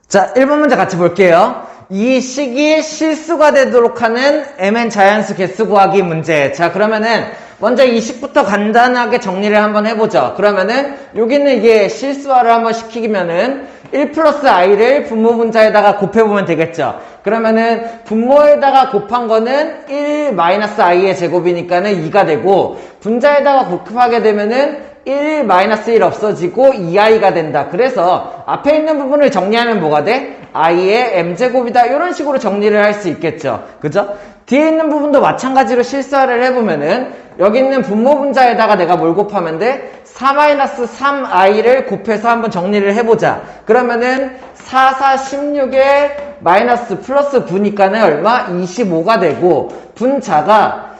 자, 1번 문제 같이 볼게요. 이 식이 실수가 되도록 하는 mn 자연수 개수 구하기 문제. 자, 그러면은 먼저 이 식부터 간단하게 정리를 한번 해보죠. 그러면은 여기는 이게 실수화를 한번 시키면은 1 플러스 i를 분모 분자에다가 곱해보면 되겠죠. 그러면은 분모에다가 곱한 거는 1 마이너스 i의 제곱이니까는 2가 되고, 분자에다가 곱하게 되면은 1 마이너스 1 없어지고 2i가 된다. 그래서 앞에 있는 부분을 정리하면 뭐가 돼? i의 m제곱이다. 이런 식으로 정리를 할 수 있겠죠. 그죠? 뒤에 있는 부분도 마찬가지로 실수화를 해보면은 여기 있는 분모 분자에다가 내가 뭘 곱하면 돼? 4-3i를 곱해서 한번 정리를 해보자. 그러면은 4, 4, 16에 마이너스 플러스 9니까는 얼마? 25가 되고, 분자가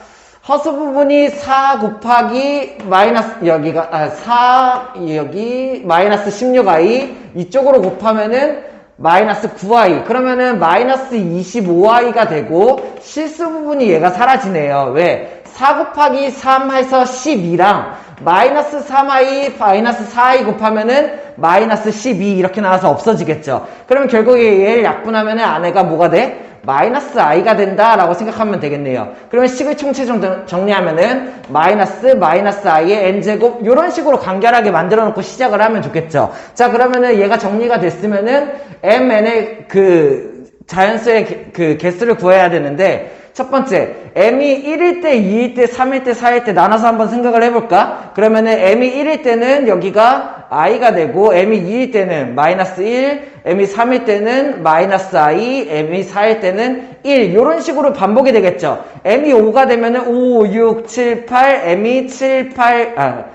허수 부분이 4 곱하기 마이너스 여기가 4 여기 마이너스 16i, 이쪽으로 곱하면은 마이너스 9i, 그러면은 마이너스 25i가 되고, 실수 부분이 얘가 사라지네요. 왜? 4 곱하기 3 해서 12랑 마이너스 3i 마이너스 4i 곱하면은 마이너스 12 이렇게 나와서 없어지겠죠. 그러면 결국에 얘를 약분하면은 안에가 뭐가 돼? 마이너스 i가 된다라고 생각하면 되겠네요. 그러면 식의 총체 정리하면은 마이너스 i의 n제곱, 이런 식으로 간결하게 만들어 놓고 시작을 하면 좋겠죠. 자, 그러면은 얘가 정리가 됐으면은 mn의 그 자연수의 그 개수를 구해야 되는데, 첫 번째, m이 1일 때, 2일 때, 3일 때, 4일 때 나눠서 한번 생각을 해볼까? 그러면은 m이 1일 때는 여기가 i가 되고, m이 2일 때는 마이너스 1, m이 3일 때는 마이너스 i, m이 4일 때는 1, 이런 식으로 반복이 되겠죠. m이 5가 되면은 5, 6, 7, 8, m이 7, 8,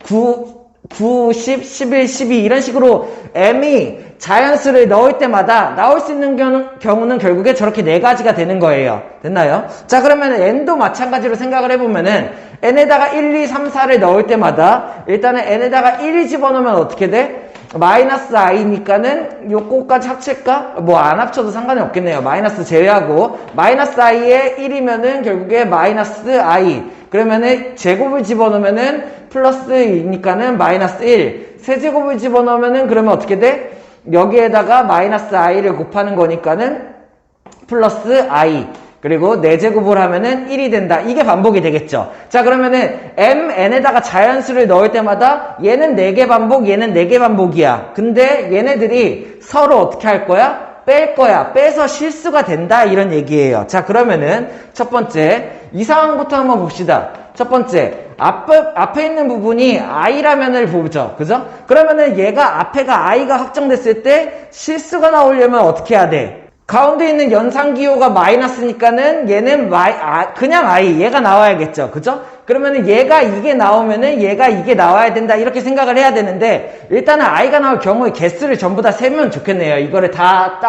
9, 10, 11, 12 이런 식으로 m이 자연수를 넣을 때마다 나올 수 있는 경우는 결국에 저렇게 4가지가 되는 거예요. 됐나요? 자, 그러면 n도 마찬가지로 생각을 해보면은 n에다가 1, 2, 3, 4를 넣을 때마다 일단은 n에다가 1을 집어넣으면 어떻게 돼? 마이너스 i니까는 요거까지 합칠까? 뭐 안 합쳐도 상관이 없겠네요. 마이너스 제외하고 마이너스 i에 1이면은 결국에 마이너스 i, 그러면은 제곱을 집어넣으면은 플러스이니까는 마이너스 1, 세제곱을 집어넣으면은 그러면 어떻게 돼? 여기에다가 마이너스 i를 곱하는 거니까는 플러스 i, 그리고 4제곱을 하면은 1이 된다. 이게 반복이 되겠죠. 자, 그러면은 mn에다가 자연수를 넣을 때마다 얘는 4개 반복, 얘는 4개 반복이야. 근데 얘네들이 서로 어떻게 할 거야? 뺄 거야. 빼서 실수가 된다, 이런 얘기예요. 자, 그러면은 첫 번째 이 상황부터 한번 봅시다. 첫 번째, 앞에 있는 부분이 i라면을 보죠. 그죠? 그러면은 얘가 앞에가 i가 확정됐을 때 실수가 나오려면 어떻게 해야 돼? 가운데 있는 연산기호가 마이너스니까는 얘는 그냥 i, 얘가 나와야겠죠. 그죠? 그러면은 얘가 이게 나오면은 얘가 이게 나와야 된다, 이렇게 생각을 해야 되는데, 일단은 i가 나올 경우에 개수를 전부 다 세면 좋겠네요. 이거를 다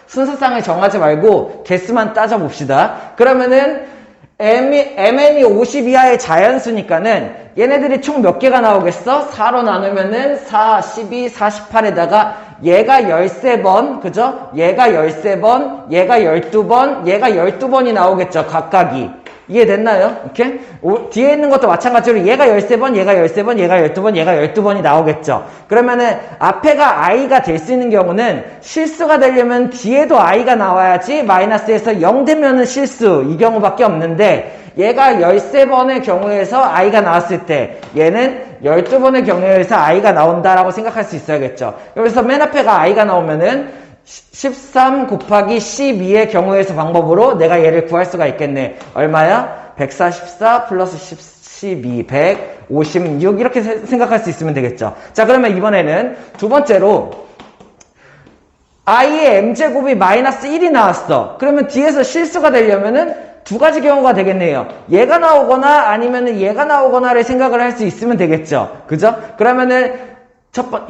순서상에 정하지 말고 개수만 따져봅시다. 그러면은 mn이 50 이하의 자연수니까는 얘네들이 총 몇 개가 나오겠어? 4로 나누면은 4, 12, 48에다가 얘가 13번, 그죠? 얘가 13번, 얘가 12번, 얘가 12번이 나오겠죠, 각각이. 이해됐나요? 이렇게? 뒤에 있는 것도 마찬가지로 얘가 13번, 얘가 13번, 얘가 12번, 얘가 12번이 나오겠죠. 그러면은 앞에가 i가 될 수 있는 경우는, 실수가 되려면 뒤에도 i가 나와야지, 마이너스에서 0 되면은 실수, 이 경우밖에 없는데, 얘가 13번의 경우에서 i가 나왔을 때, 얘는 12번의 경우에서 i가 나온다라고 생각할 수 있어야겠죠. 그래서 맨 앞에가 i가 나오면은 13 곱하기 12의 경우에서 방법으로 내가 얘를 구할 수가 있겠네. 얼마야? 144 플러스 12, 156, 이렇게 생각할 수 있으면 되겠죠. 자, 그러면 이번에는 두 번째로 i의 m제곱이 마이너스 1이 나왔어. 그러면 뒤에서 실수가 되려면은 2가지 경우가 되겠네요. 얘가 나오거나 아니면은 얘가 나오거나를 생각을 할 수 있으면 되겠죠. 그죠? 그러면은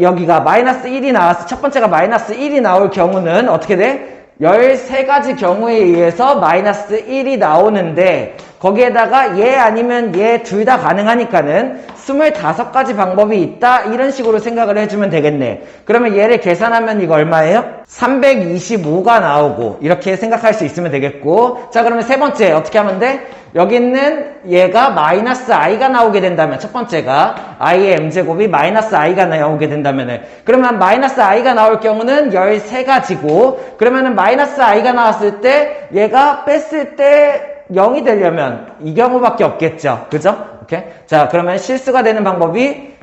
여기가 마이너스 1이 나왔어. 첫 번째가 마이너스 1이 나올 경우는 어떻게 돼? 13가지 경우에 의해서 마이너스 1이 나오는데, 거기에다가 얘 아니면 얘 둘 다 가능하니까는 25가지 방법이 있다, 이런 식으로 생각을 해주면 되겠네. 그러면 얘를 계산하면 이거 얼마예요? 325가 나오고 이렇게 생각할 수 있으면 되겠고, 자 그러면 세 번째 어떻게 하면 돼? 여기 있는 얘가 마이너스 i가 나오게 된다면, 첫 번째가 i의 m제곱이 마이너스 i가 나오게 된다면은, 그러면 마이너스 i가 나올 경우는 13가지고, 그러면은 마이너스 i가 나왔을 때 얘가 뺐을 때 0이 되려면 이 경우밖에 없겠죠. 그죠? 오케이. 자, 그러면 실수가 되는 방법이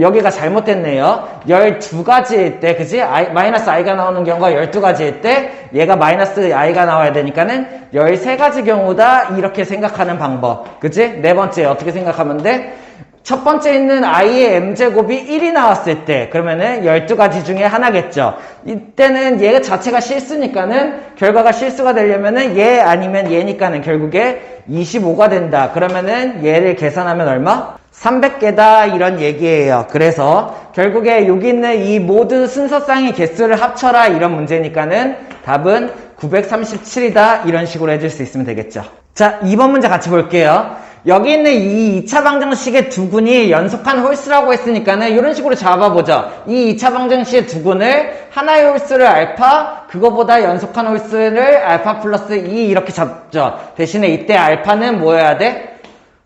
여기가 잘못됐네요. 12가지일 때, 그지? 마이너스 i가 나오는 경우가 12가지일 때, 얘가 마이너스 i가 나와야 되니까는 13가지 경우다. 이렇게 생각하는 방법. 그지? 네 번째, 어떻게 생각하면 돼? 첫 번째 있는 i의 m제곱이 1이 나왔을 때, 그러면은 12가지 중에 하나겠죠. 이때는 얘 자체가 실수니까는, 결과가 실수가 되려면은 얘 아니면 얘니까는 결국에 25가 된다. 그러면은 얘를 계산하면 얼마? 300개다 이런 얘기예요. 그래서 결국에 여기 있는 이 모든 순서쌍의 개수를 합쳐라 이런 문제니까는 답은 937이다 이런 식으로 해줄 수 있으면 되겠죠. 자, 2번 문제 같이 볼게요. 여기 있는 이 2차 방정식의 두근이 연속한 홀수라고 했으니까는 이런 식으로 잡아보죠. 이 2차 방정식의 두근을 하나의 홀수를 알파, 그거보다 연속한 홀수를 알파 플러스 2 이렇게 잡죠. 대신에 이때 알파는 뭐여야 돼?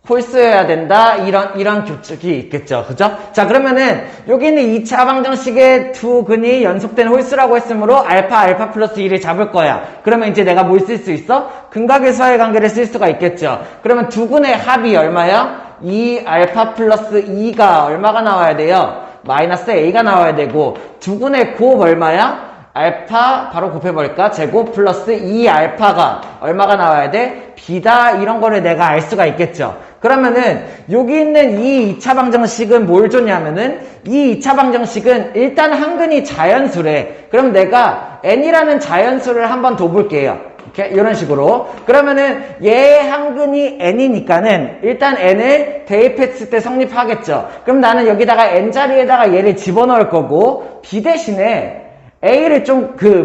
홀수여야 된다. 이런 규칙이 있겠죠. 그죠? 자, 그러면은, 여기 있는 2차 방정식의 두 근이 연속된 홀수라고 했으므로 알파 플러스 2를 잡을 거야. 그러면 이제 내가 뭘 쓸 수 있어? 근각의 수와의 관계를 쓸 수가 있겠죠. 그러면 두 근의 합이 얼마야? 2 알파 플러스 2가 얼마가 나와야 돼요? 마이너스 a가 나와야 되고, 두 근의 곱 얼마야? 알파 바로 곱해볼까? 제곱 플러스 2알파가 얼마가 나와야 돼? b다. 이런 거를 내가 알 수가 있겠죠. 그러면은 여기 있는 이 2차 방정식은 뭘 줬냐면은 이 2차 방정식은 일단 한 근이 자연수래. 그럼 내가 n이라는 자연수를 한번 둬볼게요. 이렇게 이런 식으로. 그러면은 얘 한 근이 n이니까는 일단 n을 대입했을 때 성립하겠죠. 그럼 나는 여기다가 n 자리에다가 얘를 집어넣을 거고, b 대신에 A를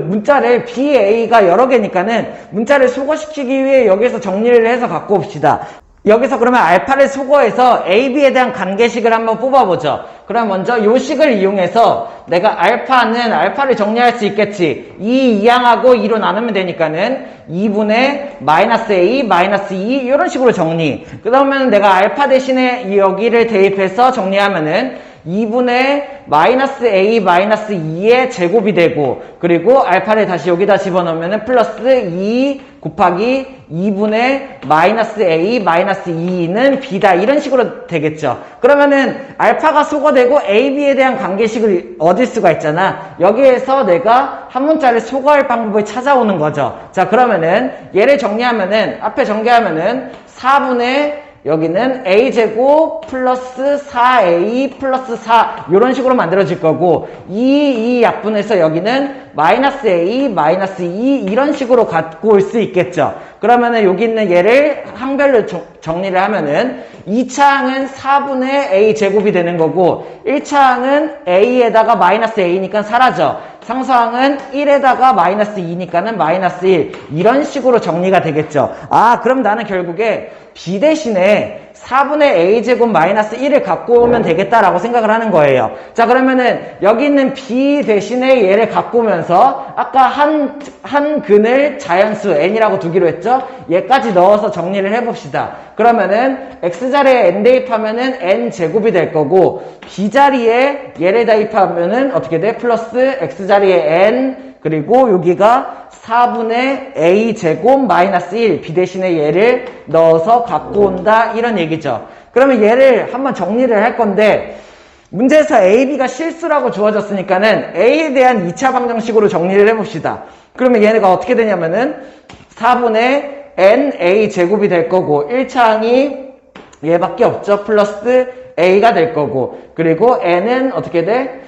문자를 BA가 여러 개니까는 문자를 소거시키기 위해 여기서 정리를 해서 갖고 옵시다. 여기서 그러면 알파를 소거해서 A, B에 대한 관계식을 한번 뽑아보죠. 그럼 먼저 요 식을 이용해서 내가 알파를 정리할 수 있겠지. 2양하고 2로 나누면 되니까는 2분의 마이너스 A, 마이너스 2 이런 식으로 정리. 그러면 내가 알파 대신에 여기를 대입해서 정리하면은 2분의 마이너스 a 마이너스 2의 제곱이 되고, 그리고 알파를 다시 여기다 집어넣으면 플러스 2 곱하기 2분의 마이너스 a 마이너스 2는 b다. 이런 식으로 되겠죠. 그러면은 알파가 소거되고 a, b에 대한 관계식을 얻을 수가 있잖아. 여기에서 내가 한 문자를 소거할 방법을 찾아오는 거죠. 자, 그러면은 얘를 정리하면은, 앞에 전개하면은 4분의 여기는 a제곱 플러스 4a 플러스 4 이런 식으로 만들어질 거고, 이 약분해서 여기는 마이너스 a 마이너스 2 이런 식으로 갖고 올 수 있겠죠. 그러면은 여기 있는 얘를 항별로 정리를 하면은 2차 항은 4분의 a제곱이 되는 거고, 1차 항은 a에다가 마이너스 a니까 사라져. 상수항은 1에다가 마이너스 2니까는 마이너스 1 이런 식으로 정리가 되겠죠. 아, 그럼 나는 결국에 b 대신에 4분의 a제곱 마이너스 1을 갖고 오면 되겠다라고 생각을 하는 거예요. 자, 그러면은 여기 있는 b 대신에 얘를 갖고 오면서 아까 한 근을 자연수 n이라고 두기로 했죠? 얘까지 넣어서 정리를 해봅시다. 그러면은 x자리에 n 대입하면은 n제곱이 될 거고, b자리에 얘를 대입하면은 어떻게 돼? 플러스 x자리에 n, 그리고 여기가 4분의 a제곱 마이너스 1, b 대신에 얘를 넣어서 갖고 온다 이런 얘기죠. 그러면 얘를 한번 정리를 할 건데, 문제에서 a, b가 실수라고 주어졌으니까는 a에 대한 2차 방정식으로 정리를 해봅시다. 그러면 얘네가 어떻게 되냐면은 4분의 n a 제곱이 될 거고, 1차항이 얘밖에 없죠. 플러스 a가 될 거고, 그리고 n은 어떻게 돼?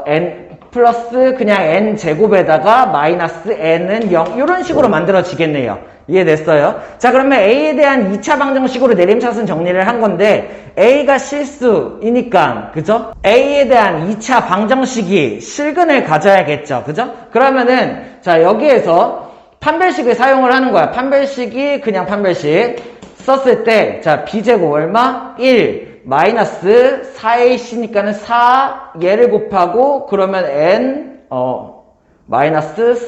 n 플러스 그냥 n 제곱에다가 마이너스 n은 0 이런 식으로 만들어지겠네요. 이해됐어요? 자, 그러면 a에 대한 2차 방정식으로 내림차순 정리를 한 건데, a가 실수이니까, 그죠? a에 대한 2차 방정식이 실근을 가져야겠죠. 그죠? 그러면은 자, 여기에서 판별식을 사용을 하는 거야. 판별식이 그냥 판별식 썼을 때, 자, b제곱 얼마? 1 마이너스 4ac니까는 4 얘를 곱하고, 그러면 n 마이너스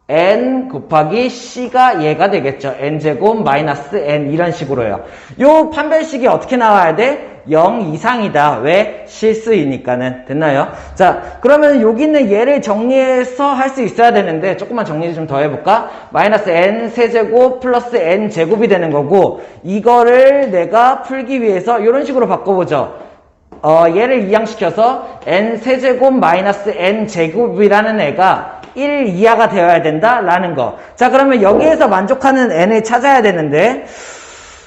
4n 곱하기 c가 얘가 되겠죠. n제곱 마이너스 n 이런 식으로요. 요 판별식이 어떻게 나와야 돼? 0 이상이다. 왜? 실수이니까는. 됐나요? 자, 그러면 여기 있는 얘를 정리해서 할 수 있어야 되는데 조금만 정리 좀 더 해볼까? 마이너스 n 세제곱 플러스 n 제곱이 되는 거고 이거를 내가 풀기 위해서 이런 식으로 바꿔보죠. 얘를 이항시켜서 n 세제곱 마이너스 n 제곱이라는 애가 1 이하가 되어야 된다라는 거. 자, 그러면 여기에서 만족하는 n을 찾아야 되는데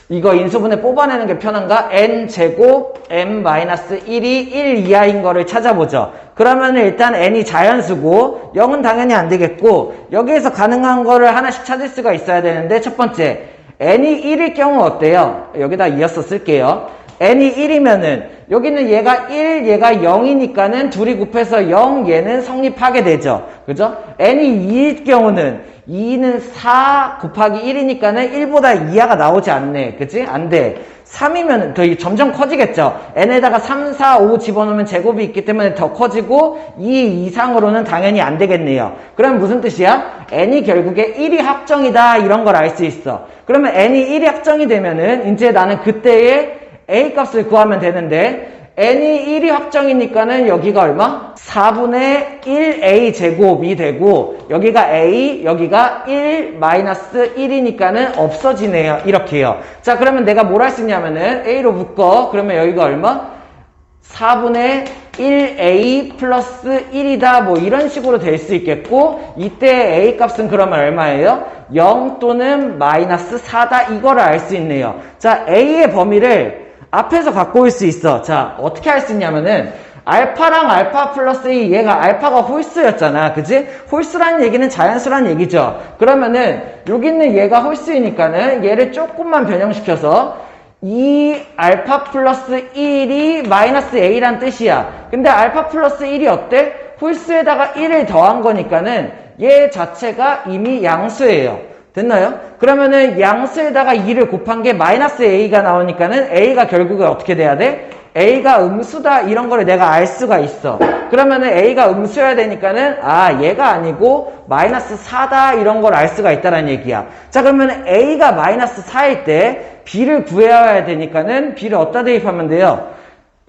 이거 인수분해 뽑아내는 게 편한가? n제곱 n-1이 1 이하인 거를 찾아보죠. 그러면 일단 n이 자연수고 0은 당연히 안 되겠고 여기에서 가능한 거를 하나씩 찾을 수가 있어야 되는데 첫 번째 n이 1일 경우 어때요? 여기다 이어서 쓸게요. n이 1이면은 여기는 얘가 1, 얘가 0이니까는 둘이 곱해서 0, 얘는 성립하게 되죠. 그죠? n이 2일 경우는 2는 4 곱하기 1이니까는 1보다 이하가 나오지 않네. 그치? 안 돼. 3이면 더 점점 커지겠죠. n에다가 3, 4, 5 집어넣으면 제곱이 있기 때문에 더 커지고 2 이상으로는 당연히 안 되겠네요. 그럼 무슨 뜻이야? n이 결국에 1이 확정이다 이런 걸 알 수 있어. 그러면 n이 1이 확정이 되면은 이제 나는 그때의 a 값을 구하면 되는데 n이 1이 확정이니까는 여기가 얼마? 4분의 1a 제곱이 되고 여기가 a, 여기가 1 마이너스 1이니까는 없어지네요. 이렇게요. 자, 그러면 내가 뭘 할 수 있냐면은 a로 묶어. 그러면 여기가 얼마? 4분의 1a 플러스 1이다. 뭐 이런 식으로 될 수 있겠고 이때 a 값은 그러면 얼마예요? 0 또는 마이너스 4다. 이거를 알 수 있네요. 자, a의 범위를 앞에서 갖고 올 수 있어. 자, 어떻게 할 수 있냐면은 알파랑 알파 플러스 2 얘가 알파가 홀수였잖아. 그지? 홀수라는 얘기는 자연수라는 얘기죠. 그러면은 여기 있는 얘가 홀수이니까는 얘를 조금만 변형시켜서 2 알파 플러스 1이 마이너스 a란 뜻이야. 근데 알파 플러스 1이 어때? 홀수에다가 1을 더한 거니까는 얘 자체가 이미 양수예요. 됐나요? 그러면은 양수에다가 2를 곱한 게 마이너스 a가 나오니까는 a가 결국에 어떻게 돼야 돼? a가 음수다 이런 거를 내가 알 수가 있어. 그러면은 a가 음수여야 되니까는 얘가 아니고 마이너스 4다 이런 걸 알 수가 있다는 얘기야. 자, 그러면 a가 마이너스 4일 때 b를 구해야 되니까는 b를 어디다 대입하면 돼요?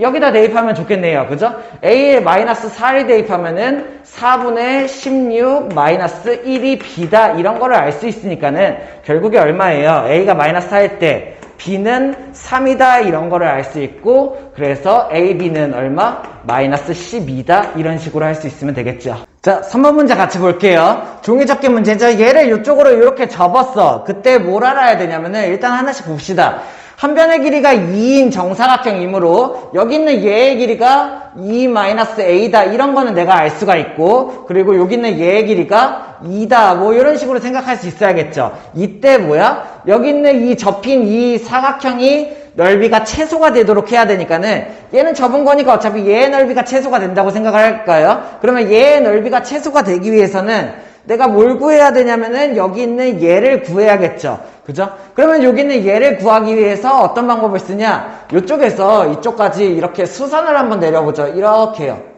여기다 대입하면 좋겠네요. 그죠? a에 마이너스 4를 대입하면은 4분의 16 마이너스 1이 b다 이런 거를 알 수 있으니까는 결국에 얼마예요? a가 마이너스 4일 때 b는 3이다 이런 거를 알 수 있고 그래서 a, b는 얼마? 마이너스 12다 이런 식으로 할 수 있으면 되겠죠. 자, 3번 문제 같이 볼게요. 종이접기 문제죠. 얘를 이쪽으로 이렇게 접었어. 그때 뭘 알아야 되냐면은 일단 하나씩 봅시다. 한 변의 길이가 2인 정사각형이므로 여기 있는 얘의 길이가 2-a다 이런 거는 내가 알 수가 있고 그리고 여기 있는 얘의 길이가 2다 뭐 이런 식으로 생각할 수 있어야겠죠. 이때 뭐야? 여기 있는 이 접힌 이 사각형이 넓이가 최소가 되도록 해야 되니까는 얘는 접은 거니까 어차피 얘의 넓이가 최소가 된다고 생각을 할까요? 그러면 얘의 넓이가 최소가 되기 위해서는 내가 뭘 구해야 되냐면은 여기 있는 얘를 구해야겠죠. 그죠? 그러면 여기 있는 얘를 구하기 위해서 어떤 방법을 쓰냐? 이쪽에서 이쪽까지 이렇게 수선을 한번 내려보죠. 이렇게요.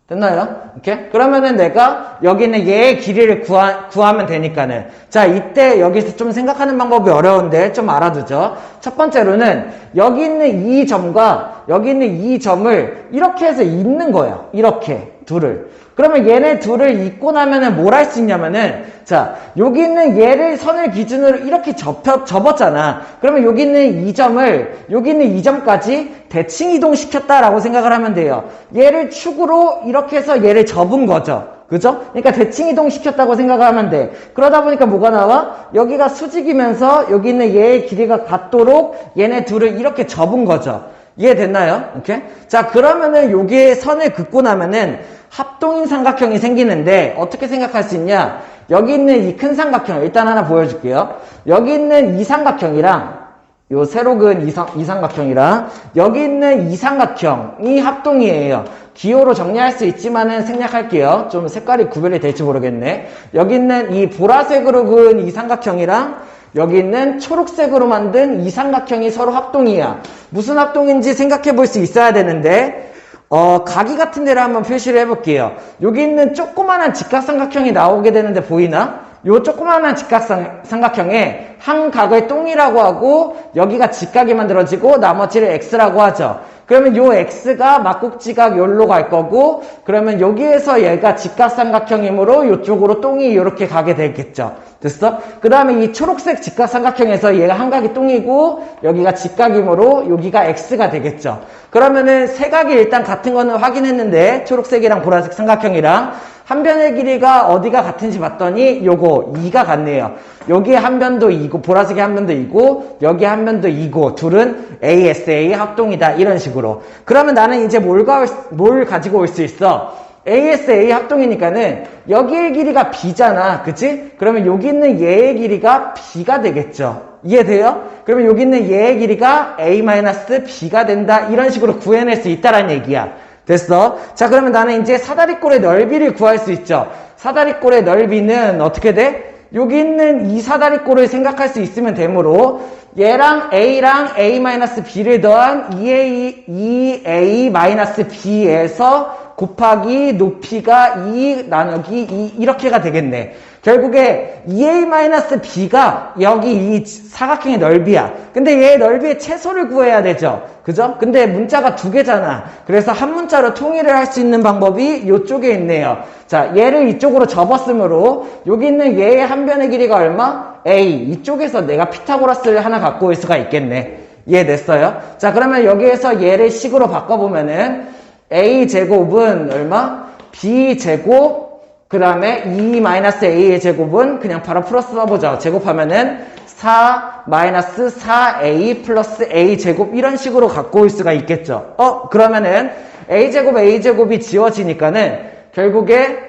됐나요? 이렇게? 그러면은 내가 여기 있는 얘의 길이를 구하면 되니까는. 자, 이때 여기서 좀 생각하는 방법이 어려운데 좀 알아두죠. 첫 번째로는 여기 있는 이 점과 여기 있는 이 점을 이렇게 해서 잇는 거예요. 이렇게. 둘을. 그러면 얘네 둘을 잇고 나면은 뭘 할 수 있냐면은 자, 여기 있는 얘를 선을 기준으로 이렇게 접었잖아. 그러면 여기 있는 이 점을 여기 있는 이 점까지 대칭 이동시켰다라고 생각을 하면 돼요. 얘를 축으로 이렇게 해서 얘를 접은 거죠. 그죠? 그러니까 대칭 이동시켰다고 생각하면 돼. 그러다 보니까 뭐가 나와? 여기가 수직이면서 여기 있는 얘의 길이가 같도록 얘네 둘을 이렇게 접은 거죠. 이해됐나요? 이렇게? 자, 그러면은 여기에 선을 긋고 나면은 합동인 삼각형이 생기는데 어떻게 생각할 수 있냐? 여기 있는 이 큰 삼각형 일단 하나 보여줄게요. 여기 있는 이 삼각형이랑 요 세로 그은 이 삼각형이랑 여기 있는 이 삼각형이 합동이에요. 기호로 정리할 수 있지만은 생략할게요. 좀 색깔이 구별이 될지 모르겠네. 여기 있는 이 보라색으로 그은 이 삼각형이랑 여기 있는 초록색으로 만든 이 삼각형이 서로 합동이야. 무슨 합동인지 생각해 볼 수 있어야 되는데 각이 같은 데를 한번 표시를 해볼게요. 여기 있는 조그만한 직각삼각형이 나오게 되는데 보이나? 요 조그만한 직각삼각형에 한 각을 똥이라고 하고 여기가 직각이 만들어지고 나머지를 x라고 하죠. 그러면 요 x가 막국지각 요로 갈 거고 그러면 여기에서 얘가 직각삼각형이므로 요쪽으로 똥이 이렇게 가게 되겠죠. 됐어? 그 다음에 이 초록색 직각삼각형에서 얘가 한 각이 똥이고 여기가 직각이므로 여기가 x가 되겠죠. 그러면은 세 각이 일단 같은 거는 확인했는데 초록색이랑 보라색 삼각형이랑 한 변의 길이가 어디가 같은지 봤더니 요거 2가 같네요. 여기에 한 변도 2고 보라색에 한 변도 2고 여기에 한 변도 2고 둘은 ASA 합동이다 이런 식으로. 그러면 나는 이제 뭘 가지고 올 수 있어? ASA 합동이니까는 여기의 길이가 B잖아. 그치? 그러면 여기 있는 얘의 길이가 B가 되겠죠. 이해돼요? 그러면 여기 있는 얘의 길이가 A-B가 된다 이런 식으로 구해낼 수 있다라는 얘기야. 됐어? 자, 그러면 나는 이제 사다리꼴의 넓이를 구할 수 있죠. 사다리꼴의 넓이는 어떻게 돼? 여기 있는 이 사다리꼴을 생각할 수 있으면 되므로 얘랑 A랑 A-B를 더한 2A-B에서 곱하기 높이가 2 나누기 2 이렇게가 되겠네. 결국에 2A-B가 여기 이 사각형의 넓이야. 근데 얘의 넓이의 최소를 구해야 되죠. 그죠? 근데 문자가 두 개잖아. 그래서 한 문자로 통일을 할 수 있는 방법이 이쪽에 있네요. 자, 얘를 이쪽으로 접었으므로 여기 있는 얘의 한 변의 길이가 얼마? A. 이쪽에서 내가 피타고라스를 하나 갖고 올 수가 있겠네. 이해됐어요? 자, 그러면 여기에서 얘를 식으로 바꿔보면은 A제곱은 얼마? B제곱 그 다음에 2-A의 제곱은 그냥 바로 플러스 써보죠. 제곱하면은 4-4A 플러스 A제곱 이런 식으로 갖고 올 수가 있겠죠. 그러면은 A제곱이 지워지니까는 결국에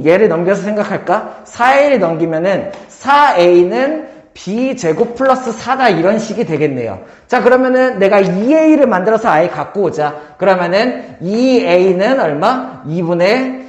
얘를 넘겨서 생각할까? 4A를 넘기면은 4A는 B제곱 플러스 4다 이런 식이 되겠네요. 자, 그러면은 내가 2A를 만들어서 아예 갖고 오자. 그러면은 2A는 얼마? 2분의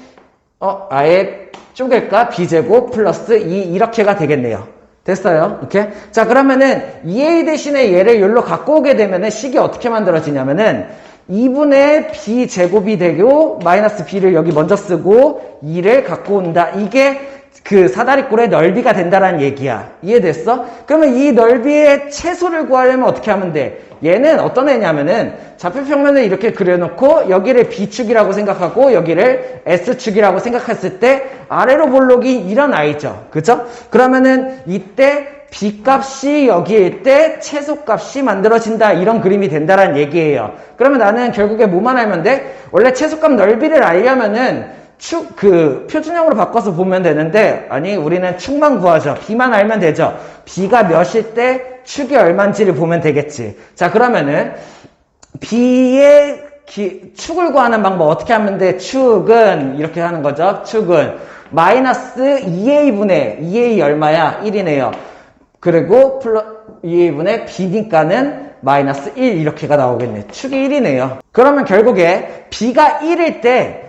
아예 쪼갤까? B제곱 플러스 2 이렇게가 되겠네요. 됐어요? 이렇게? 자, 그러면은 2A 대신에 얘를 여기로 갖고 오게 되면은 식이 어떻게 만들어지냐면은 2분의 B제곱이 되고 마이너스 B를 여기 먼저 쓰고 2를 갖고 온다. 이게 그 사다리꼴의 넓이가 된다라는 얘기야. 이해됐어? 그러면 이 넓이의 최소를 구하려면 어떻게 하면 돼? 얘는 어떤 애냐면은 좌표평면을 이렇게 그려놓고 여기를 B축이라고 생각하고 여기를 S축이라고 생각했을 때 아래로 볼록이 이런 아이죠. 그죠? 그러면은 이때 B값이 여기일 때 최소값이 만들어진다 이런 그림이 된다라는 얘기예요. 그러면 나는 결국에 뭐만 알면 돼? 원래 최소값 넓이를 알려면은 표준형으로 바꿔서 보면 되는데, 아니, 우리는 축만 구하죠. B만 알면 되죠. B가 몇일 때 축이 얼마인지를 보면 되겠지. 자, 그러면은, B의 축을 구하는 방법 어떻게 하면 돼? 축은, 이렇게 하는 거죠. 축은, 마이너스 2A 얼마야? 1이네요. 그리고, 2A분의 B니까는, 마이너스 1 이렇게가 나오겠네. 축이 1이네요. 그러면 결국에, B가 1일 때,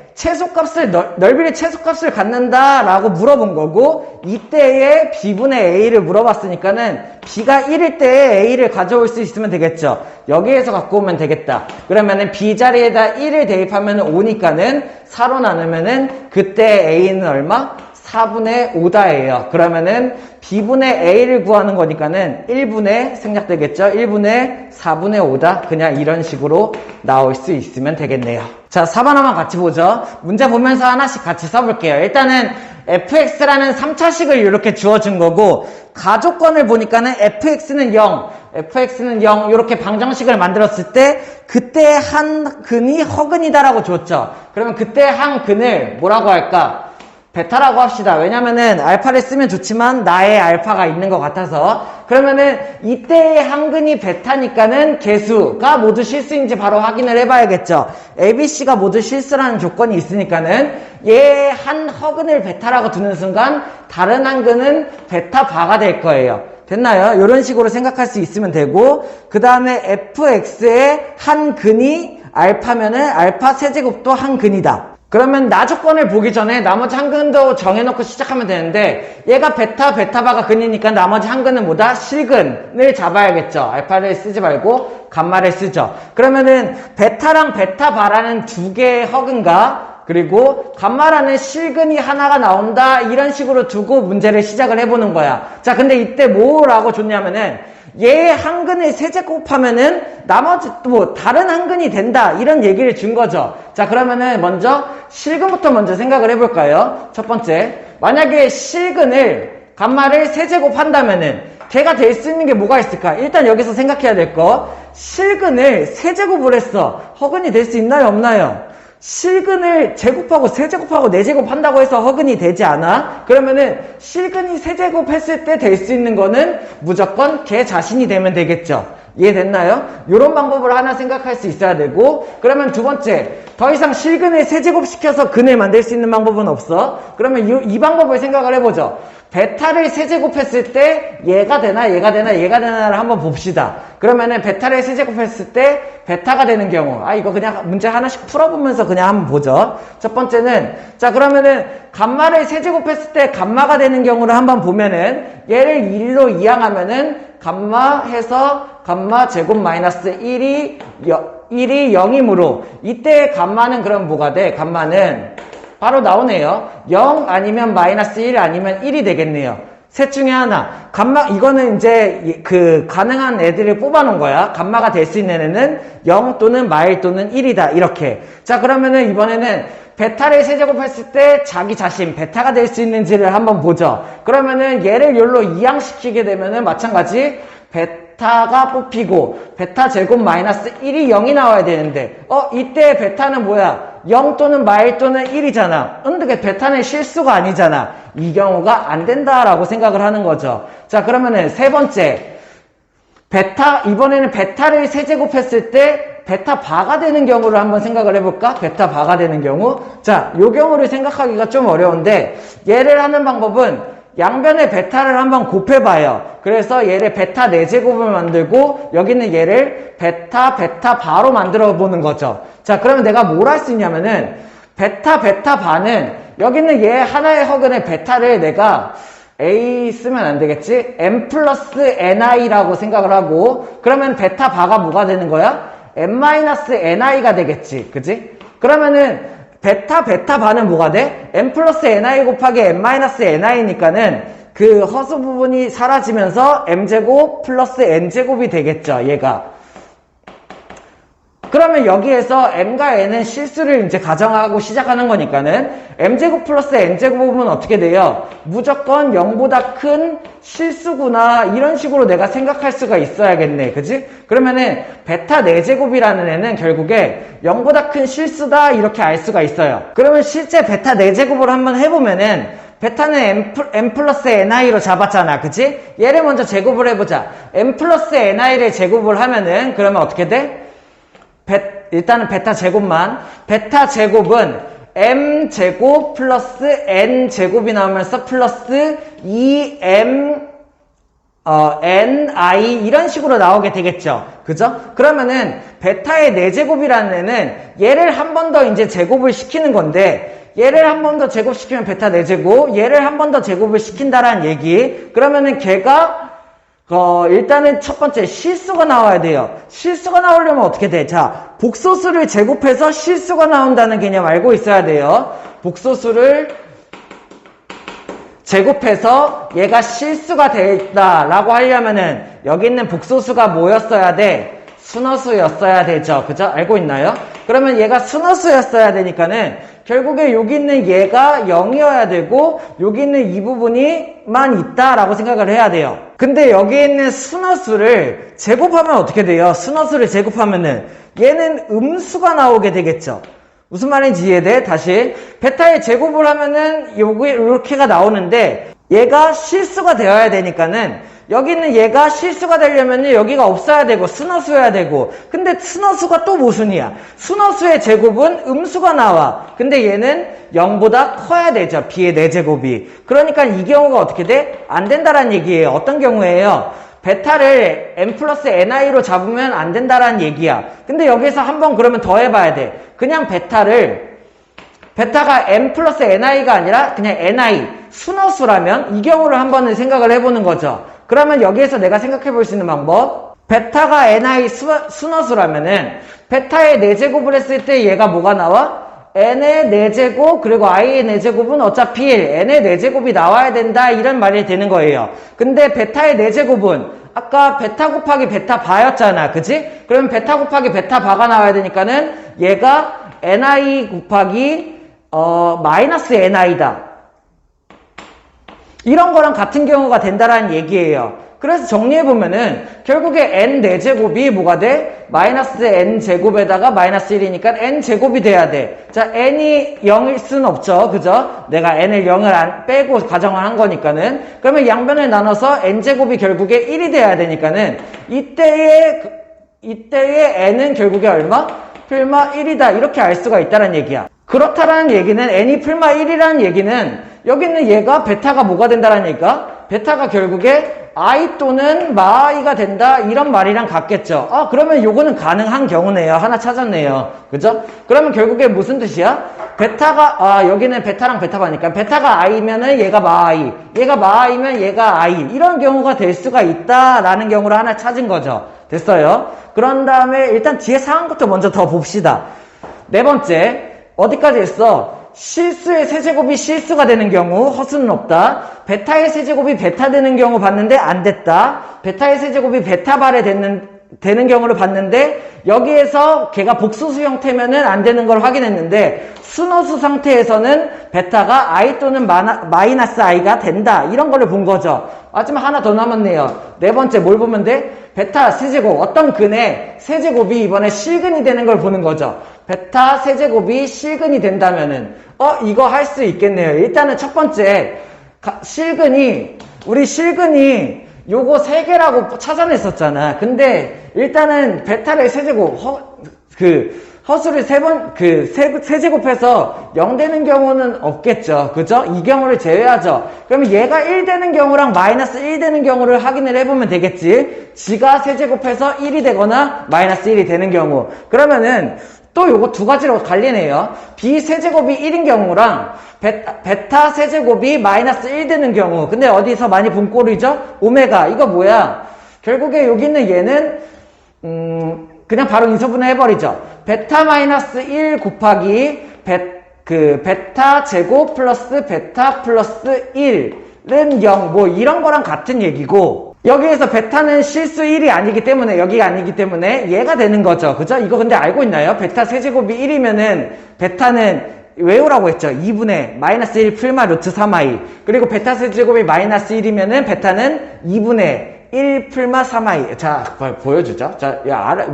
넓이의 최소값을 갖는다라고 물어본 거고 이때에 B분의 A를 물어봤으니까는 B가 1일 때에 A를 가져올 수 있으면 되겠죠. 여기에서 갖고 오면 되겠다. 그러면은 B 자리에다 1을 대입하면 5니까는 4로 나누면은 그때 A는 얼마? 4분의 5다예요. 그러면은 B분의 A를 구하는 거니까는 1분의 생략되겠죠? 1분의 4분의 5다. 그냥 이런 식으로 나올 수 있으면 되겠네요. 자, 4번 한번 같이 보죠. 문제 보면서 하나씩 같이 써볼게요. 일단은 fx라는 3차식을 이렇게 주어준 거고 가조건을 보니까는 fx는 0 이렇게 방정식을 만들었을 때 그때 한 근이 허근이다라고 줬죠. 그러면 그때 한 근을 뭐라고 할까? 베타라고 합시다. 왜냐면은 알파를 쓰면 좋지만 나의 알파가 있는 것 같아서 그러면은 이때의 한근이 베타니까는 개수가 모두 실수인지 바로 확인을 해봐야겠죠. ABC가 모두 실수라는 조건이 있으니까는 얘 한 허근을 베타라고 두는 순간 다른 한근은 베타 바가 될 거예요. 됐나요? 이런 식으로 생각할 수 있으면 되고 그 다음에 fx의 한 근이 알파면은 알파 세제곱도 한 근이다. 그러면 나 조건을 보기 전에 나머지 한 근도 정해놓고 시작하면 되는데 얘가 베타바가 근이니까 나머지 한 근은 뭐다? 실근을 잡아야겠죠. 알파를 쓰지 말고 감마를 쓰죠. 그러면은 베타랑 베타바라는 두 개의 허근과 그리고 감마라는 실근이 하나가 나온다 이런 식으로 두고 문제를 시작을 해보는 거야. 자, 근데 이때 뭐라고 줬냐면은 얘 한 근을 세제곱하면은 나머지 또 다른 한 근이 된다 이런 얘기를 준 거죠. 자, 그러면은 먼저 실근부터 먼저 생각을 해볼까요? 첫 번째, 만약에 실근을 감마를 세제곱한다면은 걔가 될 수 있는 게 뭐가 있을까? 일단 여기서 생각해야 될 거, 실근을 세제곱을 했어. 허근이 될 수 있나요, 없나요? 실근을 제곱하고 세제곱하고 네제곱 한다고 해서 허근이 되지 않아? 그러면은 실근이 세제곱 했을 때 될 수 있는 거는 무조건 걔 자신이 되면 되겠죠. 이해됐나요? 이런 방법을 하나 생각할 수 있어야 되고, 그러면 두 번째, 더 이상 실근을 세제곱 시켜서 근을 만들 수 있는 방법은 없어. 그러면 이 방법을 생각을 해보죠. 베타를 세제곱했을 때 얘가 되나 얘가 되나를 한번 봅시다. 그러면은 베타를 세제곱했을 때 베타가 되는 경우, 이거 그냥 문제 하나씩 풀어보면서 그냥 한번 보죠. 첫 번째는, 자, 그러면은 감마를 세제곱했을 때 감마가 되는 경우를 한번 보면은 얘를 1로 이항하면은 감마 해서 감마 제곱 마이너스 1이 0이므로 이때 감마는 그럼 뭐가 돼? 감마는 바로 나오네요. 0 아니면 마이너스 1 아니면 1이 되겠네요. 셋 중에 하나. 감마, 이거는 이제 가능한 애들을 뽑아놓은 거야. 감마가 될 수 있는 애는 0 또는 마일 또는 1이다. 이렇게. 자, 그러면은 이번에는 베타를 세제곱했을 때 자기 자신, 베타가 될 수 있는지를 한번 보죠. 그러면은 얘를 요로 이항시키게 되면은 마찬가지 베타가 뽑히고 베타 제곱 마이너스 1이 0이 나와야 되는데 이때 베타는 뭐야? 0 또는 마일 또는 1이잖아. 근데 베타는 실수가 아니잖아. 이 경우가 안 된다라고 생각을 하는 거죠. 자, 그러면은 세 번째, 이번에는 베타를 세제곱했을 때 베타 바가 되는 경우를 한번 생각을 해볼까? 베타 바가 되는 경우. 자, 요 경우를 생각하기가 좀 어려운데 얘를 하는 방법은 양변의 베타를 한번 곱해봐요. 그래서 얘를 베타 4제곱을 만들고 여기는 얘를 베타 바로 만들어 보는 거죠. 자, 그러면 내가 뭘 할 수 있냐면은 베타 바는 여기는 얘 하나의 허근의 베타를 내가 A 쓰면 안 되겠지? M 플러스 NI라고 생각을 하고 그러면 베타 바가 뭐가 되는 거야? M 마이너스 NI가 되겠지. 그지? 그러면은 베타 바는 뭐가 돼? M 플러스 NI 곱하기 M 마이너스 NI니까는 그 허수 부분이 사라지면서 M제곱 플러스 N제곱이 되겠죠, 얘가. 그러면 여기에서 M과 N은 실수를 이제 가정하고 시작하는 거니까는 M제곱 플러스 N제곱은 어떻게 돼요? 무조건 0보다 큰 실수구나 이런 식으로 내가 생각할 수가 있어야겠네. 그지? 그러면은 베타 4제곱이라는 애는 결국에 0보다 큰 실수다 이렇게 알 수가 있어요. 그러면 실제 베타 4제곱을 한번 해보면은 베타는 M 플러스 NI로 잡았잖아. 그치? 얘를 먼저 제곱을 해보자. M 플러스 NI를 제곱을 하면은 그러면 어떻게 돼? 일단은 베타 제곱만. 베타 제곱은 M 제곱 플러스 N 제곱이 나오면서 플러스 2M NI 이런 식으로 나오게 되겠죠. 그죠? 그러면은 베타의 4제곱이라는 애는 얘를 한 번 더 이제 제곱을 시키는 건데 얘를 한 번 더 제곱시키면 베타 4제곱, 얘를 한 번 더 제곱을 시킨다라는 얘기. 그러면은 걔가 일단은 첫 번째 실수가 나와야 돼요. 실수가 나오려면 어떻게 돼? 자, 복소수를 제곱해서 실수가 나온다는 개념 알고 있어야 돼요. 복소수를 제곱해서 얘가 실수가 됐다라고 하려면은 여기 있는 복소수가 뭐였어야 돼? 순허수였어야 되죠. 그죠? 알고 있나요? 그러면 얘가 순허수였어야 되니까는 결국에 여기 있는 얘가 0이어야 되고 여기 있는 이 부분이만 있다라고 생각을 해야 돼요. 근데 여기 있는 순허수를 제곱하면 어떻게 돼요? 순허수를 제곱하면은 얘는 음수가 나오게 되겠죠. 무슨 말인지 이해돼? 다시 베타의 제곱을 하면은 이렇게가 나오는데 얘가 실수가 되어야 되니까는 여기 있는 얘가 실수가 되려면 여기가 없어야 되고 순허수여야 되고 근데 순허수가 또 모순이야. 순허수의 제곱은 음수가 나와. 근데 얘는 0보다 커야 되죠. B의 4제곱이. 그러니까 이 경우가 어떻게 돼? 안 된다라는 얘기예요. 어떤 경우에요? 베타를 M 플러스 NI로 잡으면 안 된다라는 얘기야. 근데 여기서 한번 그러면 더 해봐야 돼. 그냥 베타를 베타가 n 플러스 ni가 아니라 그냥 ni, 순허수라면 이 경우를 한번 생각을 해보는 거죠. 그러면 여기에서 내가 생각해 볼 수 있는 방법, 베타가 ni 순허수라면은 베타의 4제곱을 했을 때 얘가 뭐가 나와? n의 4제곱 그리고 i의 4제곱은 어차피 1, n의 4제곱이 나와야 된다 이런 말이 되는 거예요. 근데 베타의 4제곱은 아까 베타 곱하기 베타 바였잖아, 그치? 그러면 베타 곱하기 베타 바가 나와야 되니까는 얘가 ni 곱하기 마이너스 ni다. 이런 거랑 같은 경우가 된다라는 얘기예요. 그래서 정리해보면은 결국에 n 4제곱이 뭐가 돼? 마이너스 n 제곱에다가 마이너스 1이니까 n 제곱이 돼야 돼. 자, n이 0일 수는 없죠. 그죠? 내가 n을 0을 빼고 가정을 한 거니까는. 그러면 양변을 나눠서 n 제곱이 결국에 1이 돼야 되니까는 이때의 n은 결국에 얼마? 풀마 1이다. 이렇게 알 수가 있다는 얘기야. 그렇다라는 얘기는 n이 풀마 1이라는 얘기는 여기는 얘가 베타가 뭐가 된다는 얘기가? 베타가 결국에 i 또는 마i가 된다 이런 말이랑 같겠죠. 그러면 요거는 가능한 경우네요. 하나 찾았네요. 그죠? 그러면 결국에 무슨 뜻이야? 베타가 여기는 베타랑 베타바니까 베타가 i면은 얘가 마i, 얘가 마i면 얘가 i 이런 경우가 될 수가 있다라는 경우를 하나 찾은 거죠. 됐어요? 그런 다음에 일단 뒤에 상황부터 먼저 더 봅시다. 네 번째, 어디까지 했어? 실수의 세제곱이 실수가 되는 경우 허수는 없다. 베타의 세제곱이 베타 되는 경우 봤는데 안 됐다. 베타의 세제곱이 베타발에 되는 경우를 봤는데 여기에서 걔가 복수수 형태면은 안 되는 걸 확인했는데 순허수 상태에서는 베타가 i 또는 마이너스 i가 된다. 이런 거를 본 거죠. 마지막 하나 더 남았네요. 네 번째 뭘 보면 돼? 베타 세제곱, 어떤 근의 세제곱이 이번에 실근이 되는 걸 보는 거죠. 베타 세제곱이 실근이 된다면은 이거 할 수 있겠네요. 일단은 첫 번째 우리 실근이 요거 3개라고 찾아냈었잖아. 근데 일단은 베타를 세제곱 허수를 세제곱해서 0 되는 경우는 없겠죠. 그죠? 이 경우를 제외하죠. 그러면 얘가 1 되는 경우랑 마이너스 1 되는 경우를 확인을 해보면 되겠지. 지가 세제곱해서 1이 되거나 마이너스 1이 되는 경우. 그러면은 또 요거 두 가지로 갈리네요. b 세제곱이 1인 경우랑 베타 세제곱이 마이너스 1 되는 경우. 근데 어디서 많이 본 꼴이죠? 오메가. 이거 뭐야? 결국에 여기 있는 얘는 그냥 바로 인수분해 해버리죠. 베타 마이너스 1 곱하기 베타 제곱 플러스 베타 플러스 1은 0. 뭐 이런 거랑 같은 얘기고, 여기에서 베타는 실수 1이 아니기 때문에, 여기가 아니기 때문에 얘가 되는 거죠. 그죠? 이거 근데 알고 있나요? 베타 세제곱이 1이면은 베타는 외우라고 했죠. 2분의 마이너스 1 풀마 루트 3i. 그리고 베타 세제곱이 마이너스 1이면은 베타는 2분의 1 풀마 3i. 자, 보여주죠. 자,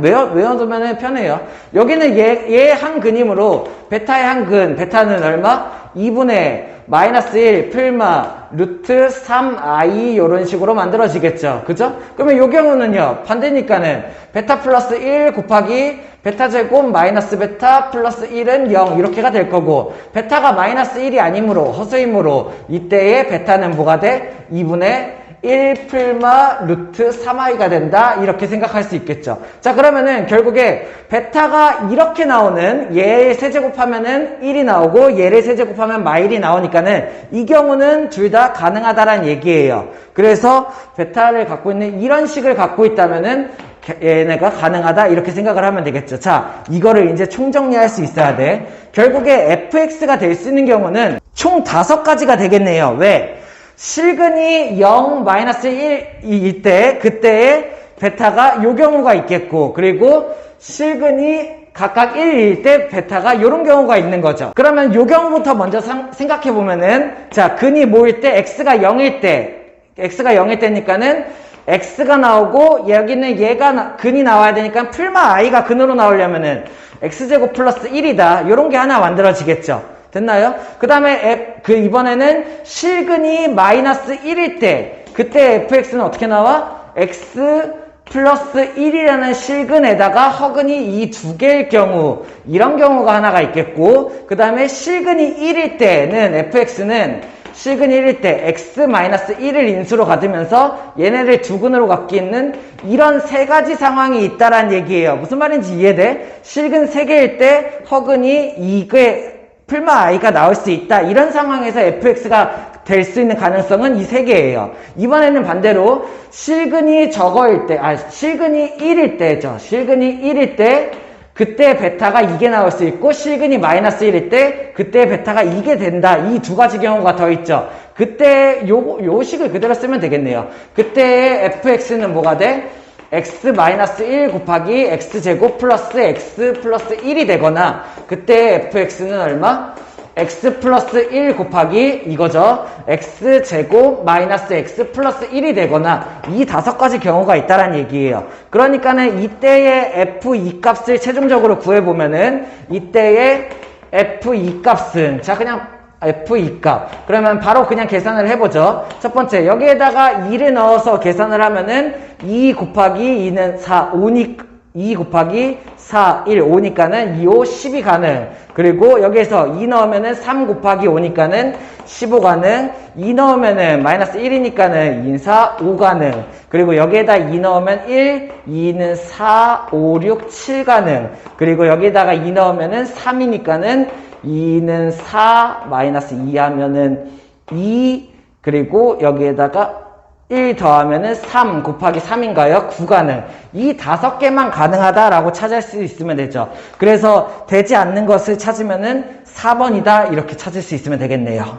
외워두면 편해요. 여기는 얘 한 근이므로 베타의 한 근, 베타는 얼마? 2분의 마이너스 1 풀마 루트 3i 요런 식으로 만들어지겠죠. 그죠? 그러면 요 경우는요, 반대니까는 베타 플러스 1 곱하기 베타 제곱 마이너스 베타 플러스 1은 0 이렇게가 될 거고, 베타가 마이너스 1이 아니므로 허수이므로 이때의 베타는 뭐가 돼? 2분의 1 풀마 루트 3i가 된다 이렇게 생각할 수 있겠죠. 자, 그러면은 결국에 베타가 이렇게 나오는, 얘 세제곱하면은 1이 나오고 얘를 세제곱하면 마일이 나오니까는 이 경우는 둘 다 가능하다라는 얘기예요. 그래서 베타를 갖고 있는 이런 식을 갖고 있다면은 얘네가 가능하다 이렇게 생각을 하면 되겠죠. 자, 이거를 이제 총정리할 수 있어야 돼. 결국에 fx가 될 수 있는 경우는 총 5가지가 되겠네요. 왜? 실근이 0, 마이너스 1일 때, 그때의 베타가 요 경우가 있겠고, 그리고 실근이 각각 1일 때 베타가 요런 경우가 있는 거죠. 그러면 요 경우부터 먼저 생각해보면은, 자, 근이 뭐일 때, x가 0일 때니까는 x가 나오고, 여기는 얘가 근이 나와야 되니까 풀마 i가 근으로 나오려면은 x제곱 플러스 1이다. 요런 게 하나 만들어지겠죠. 됐나요? 그 다음에 이번에는 실근이 마이너스 1일 때, 그때 fx는 어떻게 나와? x 플러스 1이라는 실근에다가 허근이 이 두 개일 경우, 이런 경우가 하나가 있겠고, 그 다음에 실근이 1일 때는 fx는 실근이 1일 때 x 마이너스 1을 인수로 가두면서 얘네를 두 근으로 갖고 있는 이런 3가지 상황이 있다라는 얘기예요. 무슨 말인지 이해돼? 실근 3개일 때 허근이 풀마 i가 나올 수 있다. 이런 상황에서 fx가 될 수 있는 가능성은 이 세 개예요. 이번에는 반대로 실근이 저거일 때, 실근이 1일 때죠. 실근이 1일 때 그때 베타가 이게 나올 수 있고 실근이 마이너스 1일 때 그때 베타가 이게 된다. 이 두 가지 경우가 더 있죠. 그때 요 식을 그대로 쓰면 되겠네요. 그때 fx는 뭐가 돼? x-1 곱하기 x제곱 플러스 x 플러스 1이 되거나 그때 fx는 얼마? x 플러스 1 곱하기 이거죠. x제곱 마이너스 x 플러스 1이 되거나 이 5가지 경우가 있다는 얘기예요. 그러니까는 이때의 f2 값을 최종적으로 구해보면은 이때의 f2 값은 자 그냥 f2 값 그러면 바로 그냥 계산을 해보죠. 첫 번째 여기에다가 2를 넣어서 계산을 하면은 2 곱하기 2는 4, 2 곱하기 4, 1, 5니까는 2, 5, 10이 가능. 그리고 여기에서 2 넣으면은 3 곱하기 5니까는 15 가능. 2 넣으면은 마이너스 1이니까는 2, 4, 5 가능. 그리고 여기에다 2 넣으면 1, 2는 4, 5, 6, 7 가능. 그리고 여기에다가 2 넣으면은 3이니까는 2는 4, 마이너스 2 하면은 2, 그리고 여기에다가 1 더하면은 3 곱하기 3인가요? 9 가능. 이 5개만 가능하다라고 찾을 수 있으면 되죠. 그래서 되지 않는 것을 찾으면은 4번이다 이렇게 찾을 수 있으면 되겠네요.